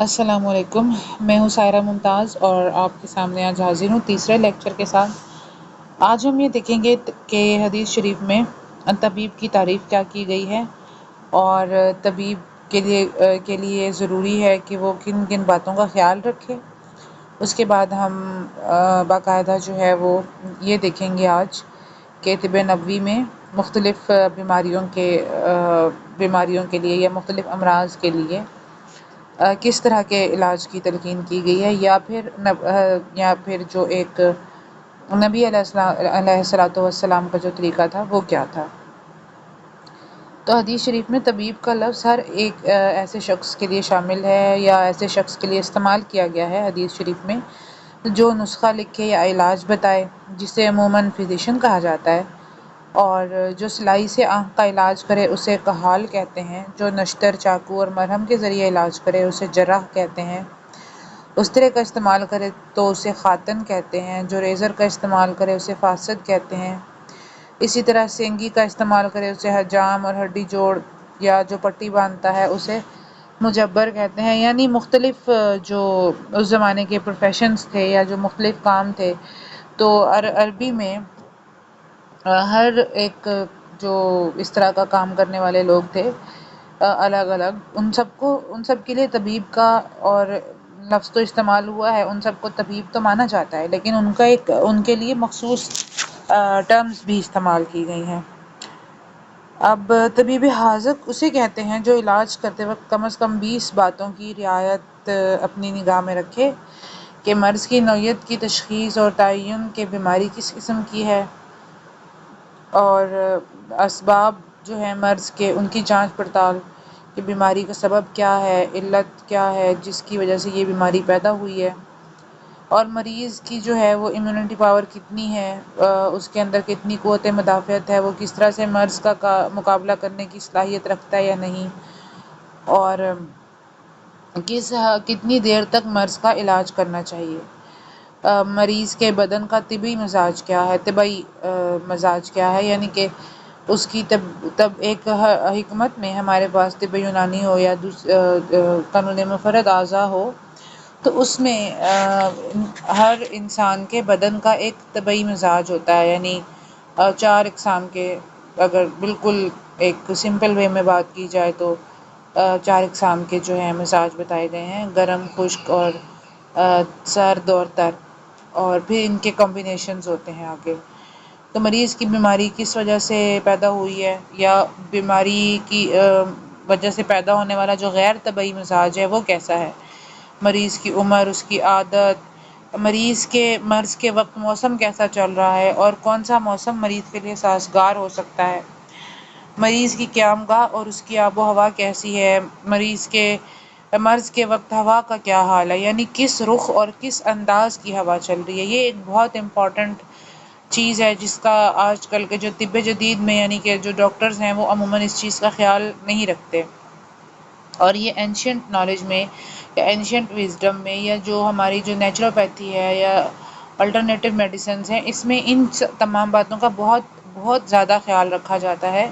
السلام علیکم، میں ہوں سائرہ ممتاز اور آپ کے سامنے آج حاضر ہوں تیسرے لیکچر کے ساتھ۔ آج ہم یہ دیکھیں گے کہ حدیث شریف میں طبیب کی تعریف کیا کی گئی ہے اور طبیب کے لیے ضروری ہے کہ وہ کن کن باتوں کا خیال رکھے۔ اس کے بعد ہم باقاعدہ جو ہے وہ یہ دیکھیں گے آج کہ طب نبوی میں مختلف بیماریوں کے لیے یا مختلف امراض کے لیے کس طرح کے علاج کی تلقین کی گئی ہے یا پھر جو ایک نبی علیہ الصلوۃ والسلام کا جو طریقہ تھا وہ کیا تھا۔ تو حدیث شریف میں طبیب کا لفظ ہر ایک ایسے شخص کے لیے شامل ہے یا ایسے شخص کے لیے استعمال کیا گیا ہے حدیث شریف میں جو نسخہ لکھے یا علاج بتائے، جسے عموماً فزیشین کہا جاتا ہے، اور جو سلائی سے آنکھ کا علاج کرے اسے کحال کہتے ہیں، جو نشتر، چاقو اور مرہم کے ذریعے علاج کرے اسے جراح کہتے ہیں، استرے کا استعمال کرے تو اسے خاتن کہتے ہیں، جو ریزر کا استعمال کرے اسے فاسد کہتے ہیں، اسی طرح سینگی کا استعمال کرے اسے حجام، اور ہڈی جوڑ یا جو پٹی باندھتا ہے اسے مجبر کہتے ہیں۔ یعنی مختلف جو اس زمانے کے پروفیشنز تھے یا جو مختلف کام تھے، تو عربی میں ہر ایک جو اس طرح کا کام کرنے والے لوگ تھے الگ الگ، ان سب کے لیے طبیب کا اور لفظ تو استعمال ہوا ہے، ان سب کو طبیب تو مانا جاتا ہے، لیکن ان کے لیے مخصوص ٹرمز بھی استعمال کی گئی ہیں۔ اب طبیب حاذق اسے کہتے ہیں جو علاج کرتے وقت کم از کم 20 باتوں کی رعایت اپنی نگاہ میں رکھے کہ مرض کی نوعیت کی تشخیص اور تعین کہ بیماری کس قسم کی ہے، اور اسباب جو ہیں مرض کے ان کی جانچ پڑتال کہ بیماری کا سبب کیا ہے، علت کیا ہے جس کی وجہ سے یہ بیماری پیدا ہوئی ہے، اور مریض کی جو ہے وہ امیونٹی پاور کتنی ہے، اس کے اندر کتنی قوت مدافعت ہے، وہ کس طرح سے مرض کا مقابلہ کرنے کی صلاحیت رکھتا ہے یا نہیں، اور کتنی دیر تک مرض کا علاج کرنا چاہیے۔ مریض کے بدن کا طبی مزاج کیا ہے، طبی مزاج کیا ہے، یعنی کہ اس کی تب ایک حکمت میں ہمارے پاس طب یونانی ہو یا قانون مفرد اعضاء ہو، تو اس میں ہر انسان کے بدن کا ایک طبی مزاج ہوتا ہے، یعنی 4 اقسام کے، اگر بالکل ایک سمپل وے میں بات کی جائے تو 4 اقسام کے جو ہیں مزاج بتائے گئے ہیں: گرم، خشک اور سرد اور تر، اور پھر ان کے کمبینیشنز ہوتے ہیں آگے۔ تو مریض کی بیماری کس وجہ سے پیدا ہوئی ہے یا بیماری کی وجہ سے پیدا ہونے والا جو غیر طبی مزاج ہے وہ کیسا ہے، مریض کی عمر، اس کی عادت، مریض کے مرض کے وقت موسم کیسا چل رہا ہے اور کون سا موسم مریض کے لیے سازگار ہو سکتا ہے، مریض کی قیام گاہ اور اس کی آب و ہوا کیسی ہے، مریض کے مرض کے وقت ہوا کا کیا حال ہے، یعنی کس رخ اور کس انداز کی ہوا چل رہی ہے۔ یہ ایک بہت امپورٹنٹ چیز ہے جس کا آج کل کے جو طب جدید میں یعنی کہ جو ڈاکٹرز ہیں وہ عموماً اس چیز کا خیال نہیں رکھتے، اور یہ اینشینٹ نالج میں یا اینشینٹ وزڈم میں یا جو ہماری جو نیچروپیتھی ہے یا الٹرنیٹیو میڈیسنز ہیں، اس میں ان تمام باتوں کا بہت بہت زیادہ خیال رکھا جاتا ہے،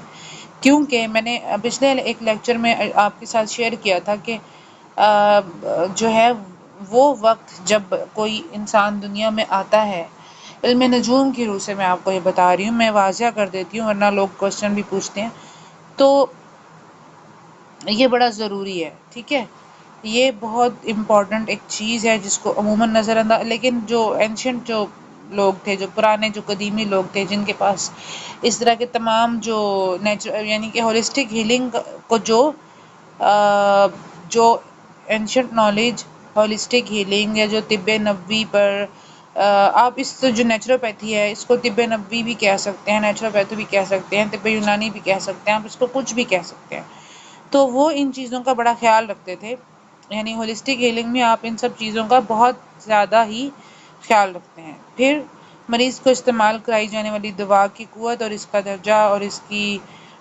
کیونکہ میں نے پچھلے ایک لیکچر میں آپ کے ساتھ شیئر کیا تھا کہ جو ہے وہ وقت جب کوئی انسان دنیا میں آتا ہے، علم نجوم کی روح سے میں آپ کو یہ بتا رہی ہوں، میں واضح کر دیتی ہوں ورنہ لوگ کوسچن بھی پوچھتے ہیں، تو یہ بڑا ضروری ہے، ٹھیک ہے، یہ بہت امپورٹنٹ ایک چیز ہے جس کو عموماً نظر انداز، لیکن جو اینشینٹ جو لوگ تھے، جو پرانے جو قدیمی لوگ تھے جن کے پاس اس طرح کے تمام جو یعنی کہ ہولسٹک ہیلنگ کو جو اینشینٹ نالج، ہولسٹک ہیلنگ یا جو طب نبوی پر آپ اس جو نیچروپیتھی ہے اس کو طب نبوی بھی کہہ سکتے ہیں، نیچروپیتھی بھی کہہ سکتے ہیں، طب یونانی بھی کہہ سکتے ہیں، آپ اس کو کچھ بھی کہہ سکتے ہیں، تو وہ ان چیزوں کا بڑا خیال رکھتے تھے، یعنی ہولسٹک ہیلنگ میں آپ ان سب چیزوں کا بہت زیادہ ہی خیال رکھتے ہیں۔ پھر مریض کو استعمال کرائی جانے والی دوا کی قوت اور اس کا درجہ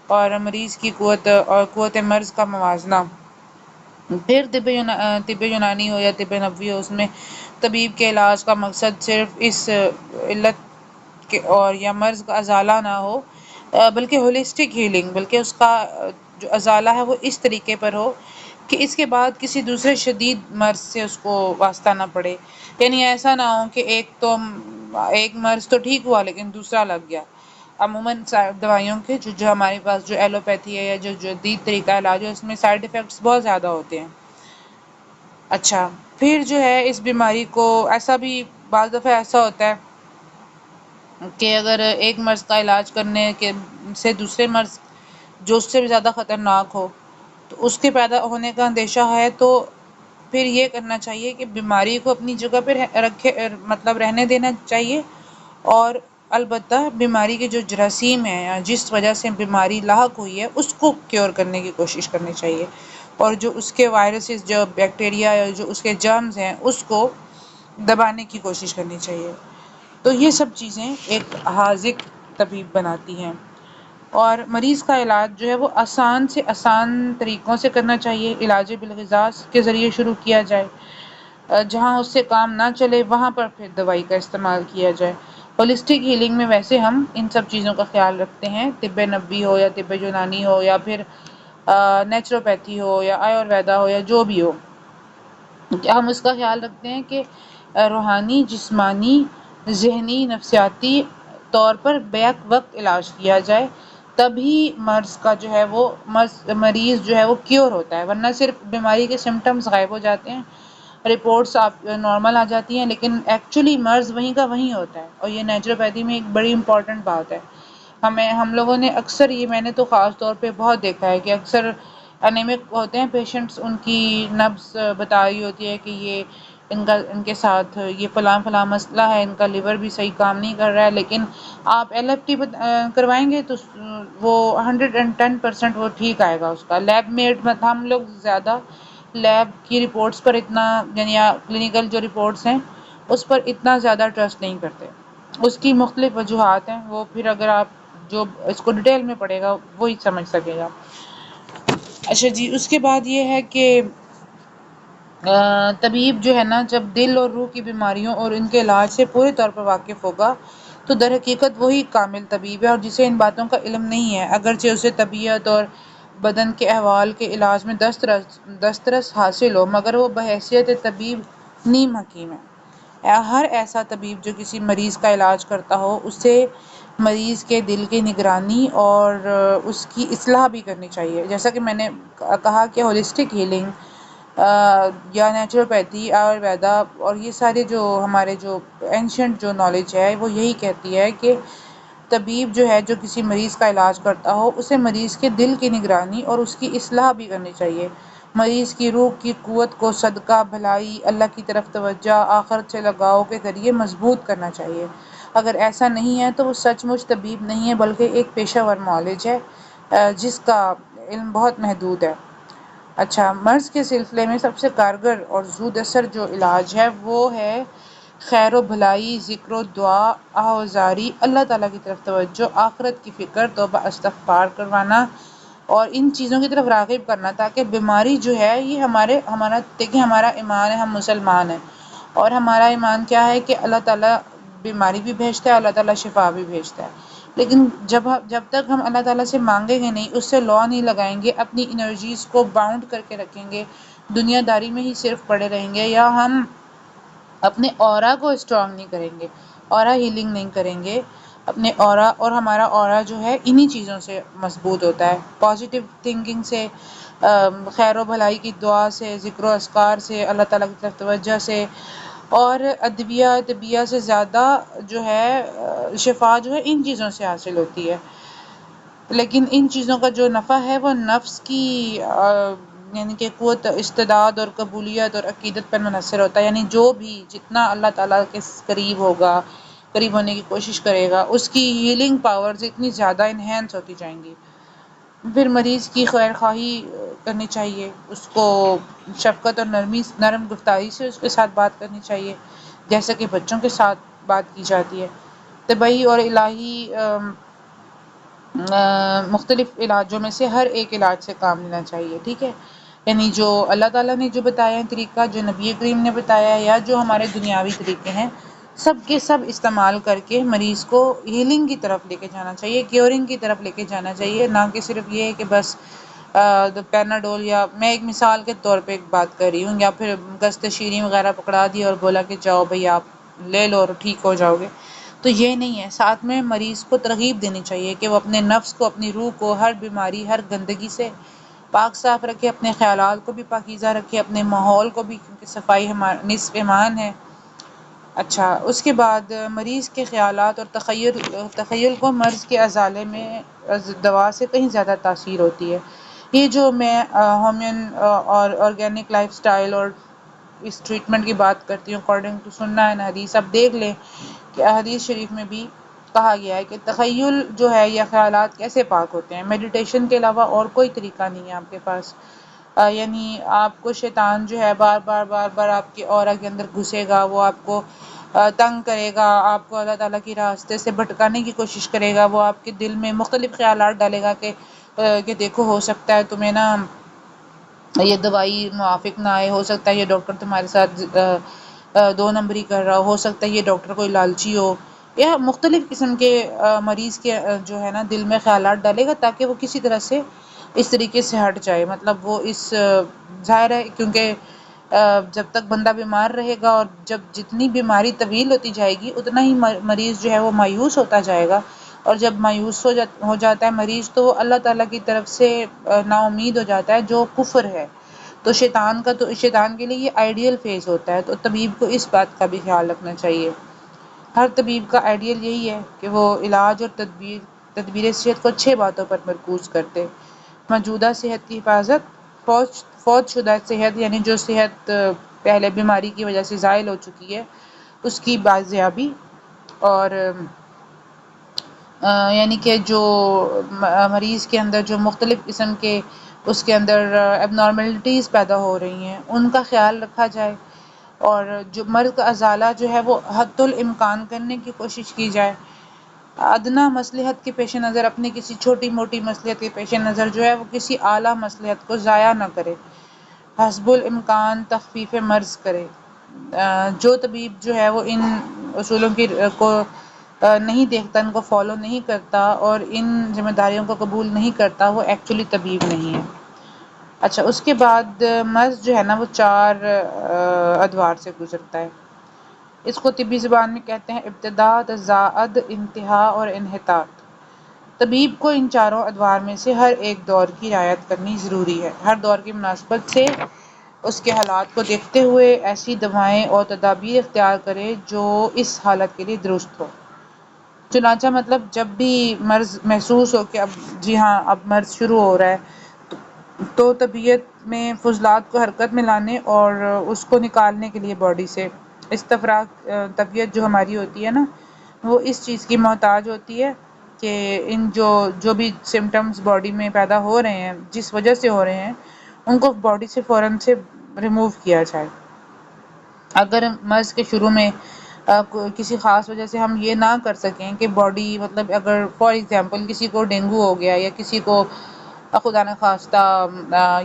اور مریض کی قوت مرض کا موازنہ۔ پھر طب یونانی ہو یا طب نبوی ہو، اس میں طبیب کے علاج کا مقصد صرف اس علت اور یا مرض کا ازالہ نہ ہو، بلکہ ہولسٹک ہیلنگ، بلکہ اس کا جو ازالہ ہے وہ اس طریقے پر ہو کہ اس کے بعد کسی دوسرے شدید مرض سے اس کو واسطہ نہ پڑے، یعنی ایسا نہ ہو کہ ایک مرض تو ٹھیک ہوا لیکن دوسرا لگ گیا۔ عموماً دوائیوں کے جو ہمارے پاس جو ایلوپیتھی ہے یا جو جدید طریقہ علاج ہے اس میں سائیڈ ایفیکٹس بہت زیادہ ہوتے ہیں۔ اچھا، پھر جو ہے اس بیماری کو ایسا بھی بعض دفعہ ایسا ہوتا ہے کہ اگر ایک مرض کا علاج کرنے کے سے دوسرے مرض جو اس سے بھی زیادہ خطرناک ہو تو اس کے پیدا ہونے کا اندیشہ ہے، تو پھر یہ کرنا چاہیے کہ بیماری کو اپنی جگہ پہ مطلب رہنے دینا چاہیے، اور البتہ بیماری کے جو جراثیم ہیں یا جس وجہ سے بیماری لاحق ہوئی ہے اس کو کیور کرنے کی کوشش کرنی چاہیے، اور جو اس کے وائرسز، جو بیکٹیریا یا جو اس کے جرمز ہیں اس کو دبانے کی کوشش کرنی چاہیے۔ تو یہ سب چیزیں ایک حاذق طبیب بناتی ہیں، اور مریض کا علاج جو ہے وہ آسان سے آسان طریقوں سے کرنا چاہیے۔ علاج بالغذا کے ذریعے شروع کیا جائے، جہاں اس سے کام نہ چلے وہاں پر پھر دوائی کا استعمال کیا جائے۔ ہولسٹک ہیلنگ میں ویسے ہم ان سب چیزوں کا خیال رکھتے ہیں، طب نبوی ہو یا طب یونانی ہو یا پھر نیچروپیتھی ہو یا آیورویدا ہو یا جو بھی ہو، ہم اس کا خیال رکھتے ہیں کہ روحانی، جسمانی، ذہنی، نفسیاتی طور پر بیک وقت علاج کیا جائے، تبھی مرض کا جو ہے وہ مریض جو ہے وہ کیور ہوتا ہے، ورنہ صرف بیماری کے سمٹمز غائب ہو جاتے ہیں، رپورٹس نارمل آ جاتی ہیں، لیکن ایکچولی مرض وہیں کا وہیں ہوتا ہے۔ اور یہ نیچروپیتھی میں ایک بڑی امپورٹنٹ بات ہے۔ ہم لوگوں نے اکثر، یہ میں نے تو خاص طور پہ بہت دیکھا ہے کہ اکثر انیمک ہوتے ہیں پیشنٹس، ان کی نبض بتا رہی ہوتی ہے کہ یہ ان کے ساتھ یہ فلاں مسئلہ ہے، ان کا لیور بھی صحیح کام نہیں کر رہا ہے، لیکن آپ ایل ایف ٹی کروائیں گے تو وہ 110% وہ ٹھیک آئے گا اس کا۔ لیب میڈ ہم لوگ زیادہ لیب کی رپورٹس پر اتنا، یعنی کلینکل جو رپورٹس ہیں اس پر اتنا زیادہ ٹرسٹ نہیں کرتے۔ اس کی مختلف وجوہات ہیں، وہ پھر اگر آپ جو اس کو ڈیٹیل میں پڑھے گا وہی سمجھ سکے گا۔ اچھا جی، اس کے بعد یہ ہے کہ طبیب جو ہے نا، جب دل اور روح کی بیماریوں اور ان کے علاج سے پورے طور پر واقف ہوگا تو در حقیقت وہی کامل طبیب ہے، اور جسے ان باتوں کا علم نہیں ہے، اگرچہ اسے طبیعت اور بدن کے احوال کے علاج میں دسترس حاصل ہو، مگر وہ بحیثیت طبیب نیم حکیم ہے۔ ہر ایسا طبیب جو کسی مریض کا علاج کرتا ہو اسے مریض کے دل کی نگرانی اور اس کی اصلاح بھی کرنی چاہیے، جیسا کہ میں نے کہا کہ ہولسٹک ہیلنگ یا نیچروپیتھی، آیورویدا اور یہ سارے جو ہمارے جو اینشنٹ جو نالج ہے وہ یہی کہتی ہے کہ طبیب جو ہے جو کسی مریض کا علاج کرتا ہو اسے مریض کے دل کی نگرانی اور اس کی اصلاح بھی کرنی چاہیے، مریض کی روح کی قوت کو صدقہ، بھلائی، اللہ کی طرف توجہ، آخرت سے لگاؤ کے ذریعے مضبوط کرنا چاہیے۔ اگر ایسا نہیں ہے تو وہ سچ مچ طبیب نہیں ہے بلکہ ایک پیشہ ور معالج ہے جس کا علم بہت محدود ہے۔ اچھا، مرض کے سلسلے میں سب سے کارگر اور زود اثر جو علاج ہے وہ ہے خیر و بھلائی، ذکر و دعا، آہوازاری، اللہ تعالیٰ کی طرف توجہ، آخرت کی فکر، توبہ استغفار کروانا اور ان چیزوں کی طرف راغب کرنا، تاکہ بیماری جو ہے یہ دیکھیں ہمارا ایمان ہے، ہم مسلمان ہیں، اور ہمارا ایمان کیا ہے کہ اللہ تعالیٰ بیماری بھی بھیجتا ہے، اللہ تعالیٰ شفا بھی بھیجتا ہے، لیکن جب تک ہم اللہ تعالیٰ سے مانگیں گے نہیں، اس سے لا نہیں لگائیں گے، اپنی انرجیز کو باؤنڈ کر کے رکھیں گے، دنیا داری میں ہی صرف پڑے رہیں گے، یا ہم اپنے اورا کو اسٹرانگ نہیں کریں گے، اورا ہیلنگ نہیں کریں گے اپنے اورا، اور ہمارا اورا جو ہے انہی چیزوں سے مضبوط ہوتا ہے، پازیٹیو تھنکنگ سے، خیر و بھلائی کی دعا سے، ذکر و اذکار سے، اللہ تعالیٰ کی طرف توجہ سے، اور طبیہ سے زیادہ جو ہے شفا جو ہے ان چیزوں سے حاصل ہوتی ہے۔ لیکن ان چیزوں کا جو نفع ہے وہ نفس کی یعنی کہ قوت، استعداد اور قبولیت اور عقیدت پر منحصر ہوتا ہے، یعنی جو بھی جتنا اللہ تعالیٰ کے قریب ہوگا، قریب ہونے کی کوشش کرے گا، اس کی ہیلنگ پاورز اتنی زیادہ انہینس ہوتی جائیں گی۔ پھر مریض کی خیر خواہی کرنی چاہیے، اس کو شفقت اور نرم گفتاری سے اس کے ساتھ بات کرنی چاہیے، جیسا کہ بچوں کے ساتھ بات کی جاتی ہے۔ طبی اور الہی مختلف علاجوں میں سے ہر ایک علاج سے کام لینا چاہیے، ٹھیک ہے، یعنی جو اللہ تعالیٰ نے جو بتایا ہے طریقہ، جو نبی کریم نے بتایا ہے، یا جو ہمارے دنیاوی طریقے ہیں، سب کے سب استعمال کر کے مریض کو ہیلنگ کی طرف لے کے جانا چاہیے، کیورنگ کی طرف لے کے جانا چاہیے، نہ کہ صرف یہ ہے کہ بس پیناڈول، یا میں ایک مثال کے طور پہ ایک بات کر رہی ہوں، یا پھر گست شیریں وغیرہ پکڑا دی اور بولا کہ جاؤ بھائی آپ لے لو اور ٹھیک ہو جاؤ گے، تو یہ نہیں ہے۔ ساتھ میں مریض کو ترغیب دینی چاہیے کہ وہ اپنے نفس کو، اپنی روح کو ہر بیماری، ہر گندگی سے پاک صاف رکھے، اپنے خیالات کو بھی پاکیزہ رکھے، اپنے ماحول کو بھی، کیونکہ صفائی نصف ایمان ہے۔ اچھا، اس کے بعد مریض کے خیالات اور تخیل کو مرض کے ازالے میں دوا سے کہیں زیادہ تاثیر ہوتی ہے۔ یہ جو میں ہومین اور آرگینک لائف سٹائل اور اس ٹریٹمنٹ کی بات کرتی ہوں اکارڈنگ ٹو سنہ اینڈ حدیث، اب دیکھ لیں کہ حدیث شریف میں بھی کہا گیا ہے کہ تخیل جو ہے یا خیالات کیسے پاک ہوتے ہیں۔ میڈیٹیشن کے علاوہ اور کوئی طریقہ نہیں ہے آپ کے پاس، یعنی آپ کو شیطان جو ہے بار بار آپ کے اورا کے اندر گھسے گا، وہ آپ کو تنگ کرے گا، آپ کو اللہ تعالیٰ کی راستے سے بھٹکانے کی کوشش کرے گا، وہ آپ کے دل میں مختلف خیالات ڈالے گا کہ دیکھو ہو سکتا ہے تمہیں نا یہ دوائی موافق نہ آئے، ہو سکتا ہے یہ ڈاکٹر تمہارے ساتھ دو نمبری کر رہا ہو سکتا ہے یہ ڈاکٹر کوئی لالچی ہو، یا مختلف قسم کے مریض کے جو ہے نا دل میں خیالات ڈالے گا تاکہ وہ کسی طرح سے اس طریقے سے ہٹ جائے۔ مطلب وہ ظاہر ہے کیونکہ جب تک بندہ بیمار رہے گا اور جتنی بیماری طویل ہوتی جائے گی اتنا ہی مریض جو ہے وہ مایوس ہوتا جائے گا، اور جب مایوس ہو جاتا ہے مریض تو وہ اللہ تعالیٰ کی طرف سے نا امید ہو جاتا ہے، جو کفر ہے۔ تو شیطان کے لیے یہ آئیڈیل فیز ہوتا ہے، تو طبیب کو اس بات کا بھی خیال رکھنا چاہیے۔ ہر طبیب کا آئیڈیل یہی ہے کہ وہ علاج اور تدبیر صحت کو 6 باتوں پر مرکوز کرتے: موجودہ صحت کی حفاظت، فوت شدہ صحت یعنی جو صحت پہلے بیماری کی وجہ سے زائل ہو چکی ہے اس کی بازیابی، اور یعنی کہ جو مریض کے اندر جو مختلف قسم کے اس کے اندر ایب نارملٹیز پیدا ہو رہی ہیں ان کا خیال رکھا جائے، اور جو مرض کا ازالہ جو ہے وہ حد الامکان کرنے کی کوشش کی جائے۔ ادنیٰ مصلحت کے پیش نظر، اپنی کسی چھوٹی موٹی مصلحت کے پیش نظر جو ہے وہ کسی اعلیٰ مصلحت کو ضائع نہ کرے، حسب الامکان تخفیف مرض کرے۔ جو طبیب جو ہے وہ ان اصولوں کو نہیں دیکھتا، ان کو فالو نہیں کرتا اور ان ذمہ داریوں کو قبول نہیں کرتا، وہ ایکچولی طبیب نہیں ہے۔ اچھا، اس کے بعد مرض جو ہے نا وہ 4 ادوار سے گزرتا ہے۔ اس کو طبی زبان میں کہتے ہیں ابتدا، تصاعد، انتہا اور انحطاط۔ طبیب کو ان 4 ادوار میں سے ہر ایک دور کی رعایت کرنی ضروری ہے، ہر دور کی مناسبت سے اس کے حالات کو دیکھتے ہوئے ایسی دوائیں اور تدابیر اختیار کرے جو اس حالت کے لیے درست ہو۔ چنانچہ مطلب جب بھی مرض محسوس ہو کہ اب جی ہاں اب مرض شروع ہو رہا ہے تو طبیعت میں فضلات کو حرکت میں لانے اور اس کو نکالنے کے لیے باڈی سے استفراغ، طبیعت جو ہماری ہوتی ہے نا وہ اس چیز کی محتاج ہوتی ہے کہ ان جو بھی سمٹمز باڈی میں پیدا ہو رہے ہیں جس وجہ سے ہو رہے ہیں ان کو باڈی سے فوراً سے ریموو کیا جائے۔ اگر مرض کے شروع میں کسی خاص وجہ سے ہم یہ نہ کر سکیں کہ باڈی مطلب اگر فار ایگزامپل کسی کو ڈینگو ہو گیا یا کسی کو خدا نخواستہ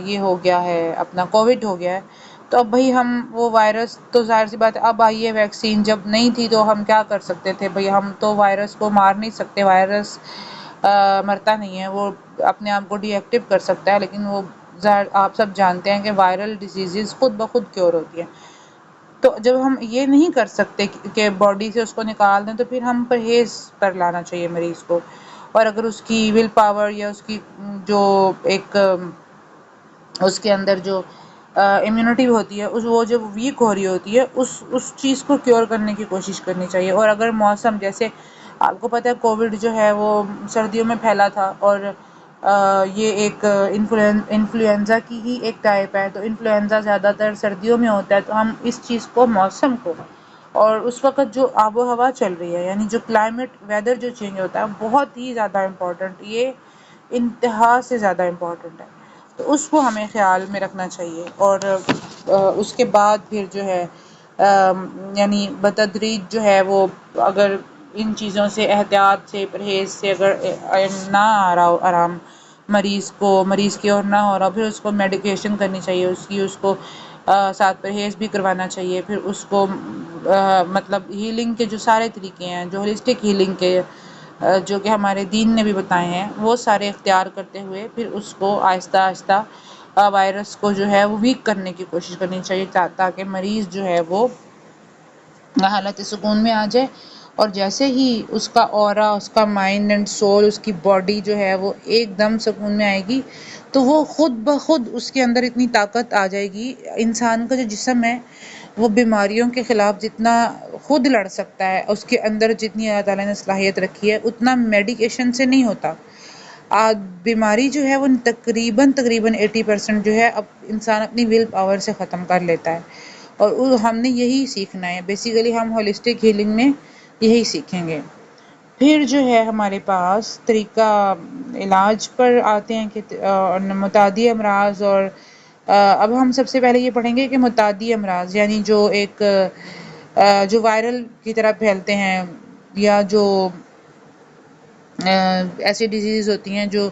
یہ ہو گیا ہے اپنا کووڈ ہو گیا ہے، تو اب بھائی ہم وہ وائرس تو ظاہر سی بات ہے اب آئی ہے ویکسین، جب نہیں تھی تو ہم کیا کر سکتے تھے بھائی، ہم تو وائرس کو مار نہیں سکتے، وائرس مرتا نہیں ہے، وہ اپنے آپ کو ڈی ایکٹیو کر سکتا ہے، لیکن وہ آپ سب جانتے ہیں کہ وائرل ڈیزیزز خود بخود کیور ہوتی ہیں۔ تو جب ہم یہ نہیں کر سکتے کہ باڈی سے اس کو نکال دیں تو پھر ہم پرہیز پر لانا چاہیے مریض کو، اور اگر اس کی ول پاور یا اس کی جو ایک اس کے اندر جو امیونٹی ہوتی ہے وہ جب ویک ہو رہی ہوتی ہے اس چیز کو کیور کرنے کی کوشش کرنی چاہیے۔ اور اگر موسم جیسے آپ کو پتہ ہے کووڈ جو ہے وہ سردیوں میں پھیلا تھا، اور یہ ایک انفلوئنزا کی ہی ایک ٹائپ ہے، تو انفلوئنزا زیادہ تر سردیوں میں ہوتا ہے، تو ہم اس چیز کو موسم کو اور اس وقت جو آب و ہوا چل رہی ہے یعنی جو کلائمیٹ ویدر جو چینج ہوتا ہے بہت ہی زیادہ امپورٹنٹ، یہ انتہا سے زیادہ امپورٹنٹ ہے، تو اس کو ہمیں خیال میں رکھنا چاہیے۔ اور اس کے بعد پھر جو ہے یعنی بتدریج جو ہے وہ اگر ان چیزوں سے احتیاط سے پرہیز سے اگر نہ آ رہا ہو آرام مریض کی اور نہ ہو رہا، پھر اس کو میڈیکیشن کرنی چاہیے، اس کو ساتھ پرہیز بھی کروانا چاہیے، پھر اس کو مطلب ہیلنگ کے جو سارے طریقے ہیں جو ہولسٹک ہیلنگ کے جو کہ ہمارے دین نے بھی بتائے ہیں، وہ سارے اختیار کرتے ہوئے پھر اس کو آہستہ آہستہ وائرس کو جو ہے وہ ویک کرنے کی کوشش کرنی چاہیے، تاکہ مریض جو ہے وہ حالت سکون میں آ جائے، اور جیسے ہی اس کا اورا، اس کا مائنڈ اینڈ سول، اس کی باڈی جو ہے وہ ایک دم سکون میں آئے گی، تو وہ خود بخود اس کے اندر اتنی طاقت آ جائے گی۔ انسان کا جو جسم ہے وہ بیماریوں کے خلاف جتنا خود لڑ سکتا ہے، اس کے اندر جتنی اللہ تعالیٰ نے صلاحیت رکھی ہے، اتنا میڈیکیشن سے نہیں ہوتا۔ بیماری جو ہے وہ تقریباً 80% جو ہے اب انسان اپنی ول پاور سے ختم کر لیتا ہے، اور ہم نے یہی سیکھنا ہے۔ بیسیکلی ہم ہولسٹک ہیلنگ میں یہی سیکھیں گے۔ پھر جو ہے ہمارے پاس طریقہ علاج پر آتے ہیں کہ متعدی امراض، اور اب ہم سب سے پہلے یہ پڑھیں گے کہ متعدی امراض یعنی جو وائرل کی طرح پھیلتے ہیں، یا جو ایسی ڈیزیز ہوتی ہیں جو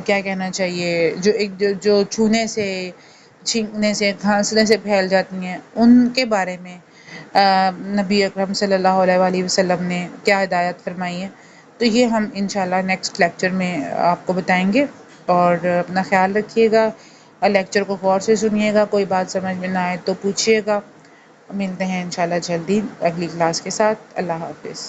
کیا کہنا چاہیے، جو چھونے سے، چھینکنے سے، کھانسنے سے پھیل جاتی ہیں، ان کے بارے میں نبی اکرم صلی اللہ علیہ وآلہ وسلم نے کیا ہدایت فرمائی ہے، تو یہ ہم انشاءاللہ نیکسٹ لیکچر میں آپ کو بتائیں گے۔ اور اپنا خیال رکھیے گا، لیکچر کو غور سے سنیے گا، کوئی بات سمجھ میں نہ آئے تو پوچھیے گا۔ ملتے ہیں انشاءاللہ جلدی اگلی کلاس کے ساتھ۔ اللہ حافظ۔